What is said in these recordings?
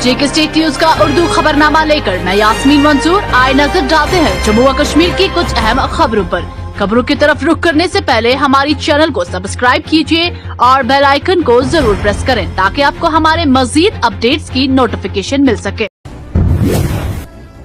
जेके state news का उर्दू खबरनामा लेकर मैं यास्मीन मंसूर आए नजर डालते हैं जम्मू व कश्मीर की कुछ अहम खबरों पर। खबरों की तरफ रुख करने से पहले हमारी चैनल को सब्सक्राइब कीजिए और बेल आइकन को जरूर प्रेस करें ताकि आपको हमारे मजीद अपडेट्स की नोटिफिकेशन मिल सके।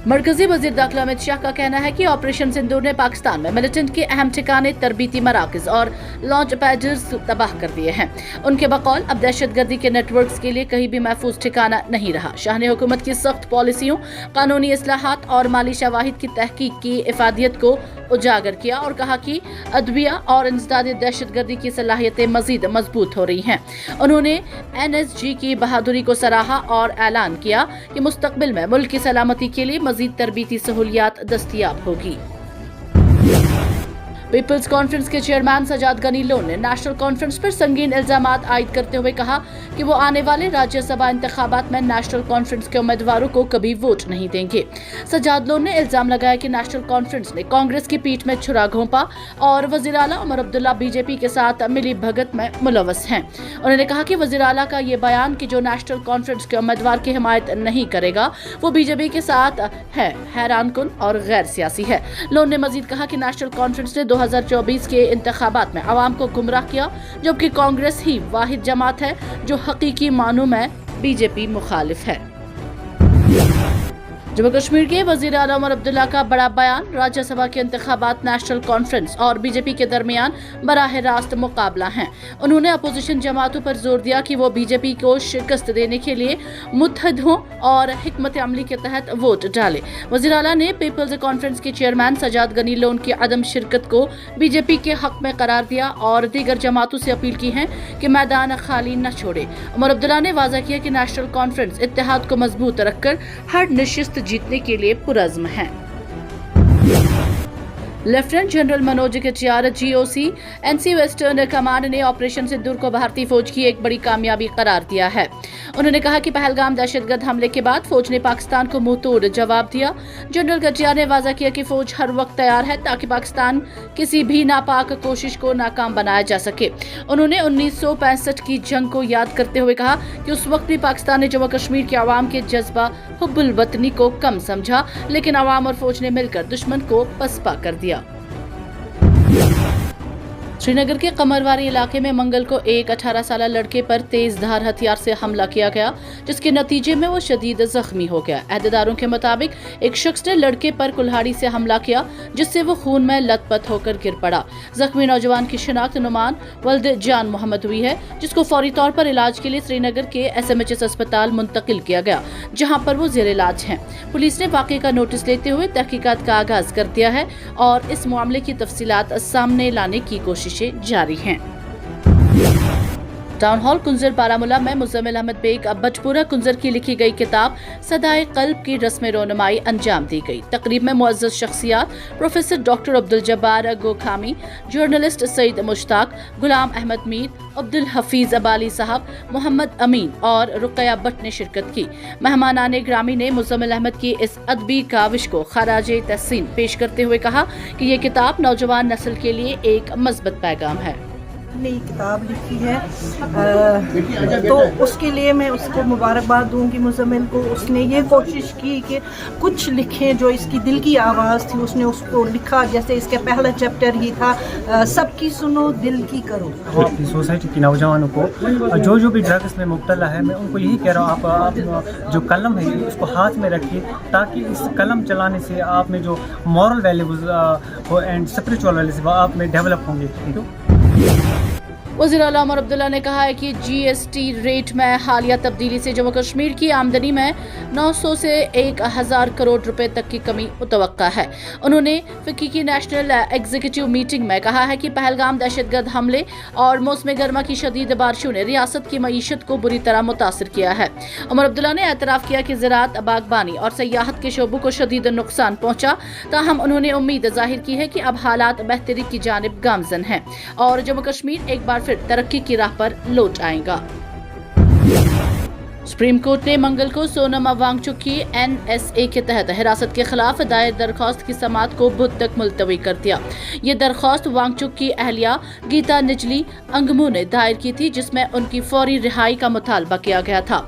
मरकजी वजीर दाखिला अमित शाह का कहना है कि ऑपरेशन सिंदूर ने पाकिस्तान में मिलिटेंट के अहम ठिकाने, तरबीती मराकज और लॉन्च पैड्स तबाह कर दिए हैं। उनके बकौल अब दहशतगर्दी के नेटवर्क्स के लिए कहीं भी महफूज ठिकाना नहीं रहा। शाह ने हुकूमत की सख्त पॉलिसियों, कानूनी इस्लाहात और माली शवाहिद की तहकीक की इफादियत को उजागर किया और कहा कि अदविया और इंसदादी दहशतगर्दी की सलाहियतें मजीद मजबूत हो रही हैं। उन्होंने NSG की बहादुरी को सराहा और ऐलान किया कि मुस्तकबिल में मुल्क की सलामती के लिए मजीद तरबीती सहूलियात दस्तयाब होगी। पीपल्स कॉन्फ्रेंस के चेयरमैन सजाद गनी लोन ने नेशनल कॉन्फ्रेंस पर संगीन इल्जामात आयद करते हुए कहा कि वो आने वाले राज्यसभा इंतखाबात में नेशनल कॉन्फ्रेंस के उम्मीदवारों को कभी वोट नहीं देंगे। सजाद लोन ने इल्जाम लगाया कि नेशनल कॉन्फ्रेंस ने कांग्रेस की पीठ में छुरा घोंपा और वजीर आला उमर अब्दुल्ला बीजेपी के साथ मिली भगत में मुलव्वस हैं। उन्होंने कहा कि वजीर आला का ये बयान कि जो नेशनल कॉन्फ्रेंस के उम्मीदवार की हिमायत नहीं करेगा वो बीजेपी के साथ है, हैरानकुन और गैर सियासी है। लोन ने मजीद कहा कि नेशनल कॉन्फ्रेंस ने 2024 के इंतखाबात में आवाम को गुमराह किया, जबकि कांग्रेस ही वाहिद जमात है जो हकीकी मानों में बीजेपी मुखालिफ है। जम्मू कश्मीर के वजीर आला उमर अब्दुल्ला का बड़ा बयान। राज्यसभा के इंतखाबात नेशनल कॉन्फ्रेंस और बीजेपी के दरमियान बराह रास्त मुकाबला है। उन्होंने अपोजिशन जमातों पर जोर दिया कि वो बीजेपी को शिकस्त देने के लिए मुत्तहद हों और हिकमत अमली के तहत वोट डाले। वजीर आला ने पीपल्स कॉन्फ्रेंस के चेयरमैन सजाद गनी लोन की अदम शिरकत को बीजेपी के हक में करार दिया और दीगर जमातों से अपील की है कि मैदान खाली न छोड़े। उमर अब्दुल्ला ने वाज़ा किया कि नेशनल कॉन्फ्रेंस इत्तेहाद को मजबूत रखकर हर नशिस्त जीतने के लिए पुरज़्म है। Lieutenant general Manoj Katiyar GOC NC western command ने ऑपरेशन सिंदूर को भारतीय फौज की एक बड़ी कामयाबी करार दिया है। उन्होंने कहा कि पहलगाम दहशतगर्द हमले के बाद फौज ने पाकिस्तान को मुंह तोड़ जवाब दिया। जनरल कटियार ने वाज़ा किया कि फौज हर वक्त तैयार है ताकि पाकिस्तान किसी भी नापाक कोशिश को नाकाम बनाया जा सके। उन्होंने 1965 की जंग को याद करते हुए कहा कि उस वक्त भी पाकिस्तान ने जम्मू कश्मीर के अवाम के जज्बा हुब्बुल वतनी को कम समझा, लेकिन अवाम और फौज ने मिलकर दुश्मन को पसपा कर दिया। श्रीनगर के कमरवारी इलाके में मंगल को एक 18 साल लड़के पर तेज धार हथियार से हमला किया गया, जिसके नतीजे में वो शदीद जख्मी हो गया। अहदेदारों के मुताबिक एक शख्स ने लड़के पर कुल्हाड़ी से हमला किया, जिससे वो खून में लथपथ होकर गिर पड़ा। जख्मी नौजवान की शिनाख्त नुमान वल्द जान मोहम्मद हुई है, जिसको फौरी तौर पर इलाज के लिए श्रीनगर के SMHS अस्पताल मुंतकिल किया गया, जहां पर वो जेर इलाज हैं। पुलिस ने वाक़े का नोटिस लेते हुए तहकीकात का आगाज कर दिया है और इस मामले की तफसीलात सामने लाने की कोशिश जारी हैं। टाउन हॉल कुंजर बारामुला में मुज़म्मिल अहमद बेग बटपुरा कुंजर की लिखी गई किताब सदाए कल्ब की रस्म रोनुमाई अंजाम दी गई। तकरीब में मुअज़्ज़ज़ शख्सियात professor doctor Abdul Jabbar Gokhami, journalist Saeed Mushtaq, Ghulam Ahmad Mir, Abdul Hafeez Abali साहब, मोहम्मद अमीन और रुकया भट्ट ने शिरकत की। मेहमानान ग्रामी ने मुज़म्मिल अहमद की इस अदबी काविश को खराजे तहसीन पेश करते हुए कहा कि ये किताब नौजवान नस्ल के लिए एक मज़बूत पैगाम है। नई किताब लिखी है तो उसके लिए मैं उसको मुबारकबाद दूंगी मुज़म्मिल को। उसने ये कोशिश की कि कुछ लिखें जो इसकी दिल की आवाज़ थी, उसने उसको लिखा। जैसे इसका पहला चैप्टर ही था सबकी सुनो दिल की करो। अपनी सोसाइटी की नौजवानों को जो भी ड्रग्स में मुब्तला है, मैं उनको यही कह रहा हूँ आप जो कलम है उसको हाथ में रखिए, ताकि इस कलम चलाने से आप में जो moral values and spiritual values आप में डेवलप होंगे। वज़ीर आला उमर अब्दुल्ला ने कहा है कि GST रेट में हालिया तब्दीली से जम्मू कश्मीर की आमदनी में 900 से 1000 करोड़ रुपए तक की कमी मुतवक्का है। उन्होंने फिक्की की नेशनल एग्जीक्यूटिव मीटिंग में कहा है कि पहलगाम दहशतगर्द हमले और मौसम गर्मा की शदीद बारिशों ने रियासत की मईशत को बुरी तरह मुतासिर किया है। उमर अब्दुल्ला ने एतराफ़ किया कि ज़राअत, बागबानी और सयाहत के शोबों को शदीद नुकसान पहुंचा, ताहम उन्होंने उम्मीद जाहिर की है कि अब हालात बेहतरी की जानिब गामजन हैं और जम्मू कश्मीर एक बार फिर तरक्की की राह पर लौट आएगा। सुप्रीम कोर्ट ने मंगल को सोनम वांगचुक की NSA के तहत हिरासत के खिलाफ दायर दरख्वास्त की समाअत को बुध तक मुलतवी कर दिया। ये दरख्वास्त वांगचुक की अहलिया गीता निजली अंगमू ने दायर की थी, जिसमें उनकी फौरी रिहाई का मुतालबा किया गया था।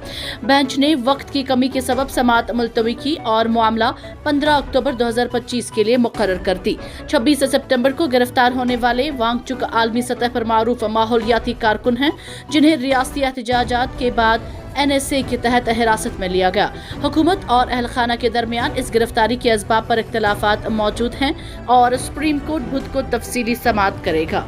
बेंच ने वक्त की कमी के सबब समाअत मुलतवी की और मामला 15 अक्टूबर 2025 के लिए मुकर्रर कर दी। 26 सितंबर को गिरफ्तार होने वाले वांगचुक आलमी सतह पर मारूफ माहौलियाती कारकुन हैं, जिन्हें रियासती एहतजाजात के बाद NSA के तहत हिरासत में लिया गया। हुकूमत और अहलखाना के दरमियान इस गिरफ्तारी के असबाब पर इख्तलाफात मौजूद हैं और सुप्रीम कोर्ट बुध को तफसीली समाअत करेगा।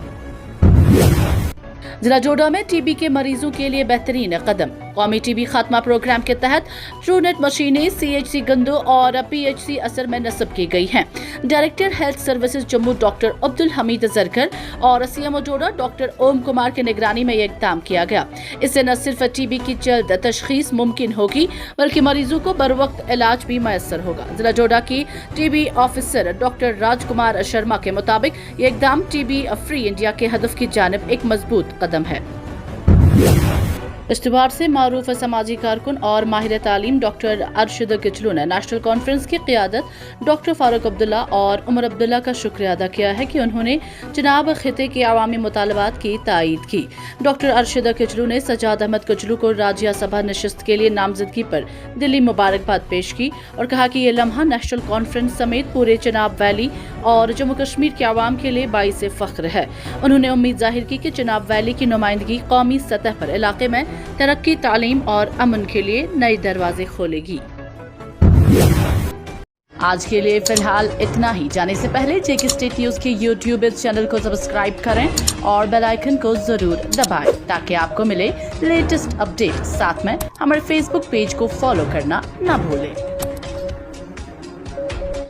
जिला जोड़ा में टीबी के मरीजों के लिए बेहतरीन कदम। कौमी टीबी खात्मा प्रोग्राम के तहत ट्रूनेट मशीनें CHC गंदो और PHC असर में नस्ब की गई हैं। Director health services Jammu doctor Abdul Hamid Zargar और CMO जोड़ा डॉक्टर ओम कुमार की निगरानी में यह इक़दाम किया गया। इससे न सिर्फ टीबी की जल्द तशखीस मुमकिन होगी, बल्कि मरीजों को बर वक्त इलाज भी मैसर होगा। जिला जोड़ा की TB officer doctor Rajkumar Sharma के मुताबिक ये इक़दाम टीबी फ्री इंडिया के हदफ की जानिब एक मजबूत कदम है। इश्तिहार से मारूफ समाजी कारकुन और माहिर तालीम डॉक्टर अरशद किचलू ने नेशनल कॉन्फ्रेंस की क़ियादत डॉक्टर फारूक अब्दुल्ला और उमर अब्दुल्ला का शुक्रिया अदा किया है कि उन्होंने जनाब खिते के अवामी मुतालबात की तायीद की। डॉक्टर अरशद किचलू ने सजाद अहमद किचलू को राज्य सभा नशिस्त के लिए नामजदगी पर दिली मुबारकबाद पेश की और कहा कि ये लम्हा नेशनल कॉन्फ्रेंस समेत पूरे चिनाब वैली और जम्मू कश्मीर के अवाम के लिए बाइस फ़ख्र है। उन्होंने उम्मीद जाहिर की कि चिनाब वैली की नुमाइंदगी कौमी सतह पर इलाके में तरक्की, तालीम और अमन के लिए नए दरवाजे खोलेगी। आज के लिए फिलहाल इतना ही। जाने से पहले जेके स्टेट न्यूज के YouTube चैनल को सब्सक्राइब करें और बेल आइकन को जरूर दबाएं ताकि आपको मिले लेटेस्ट अपडेट। साथ में हमारे Facebook पेज को फॉलो करना न भूलें।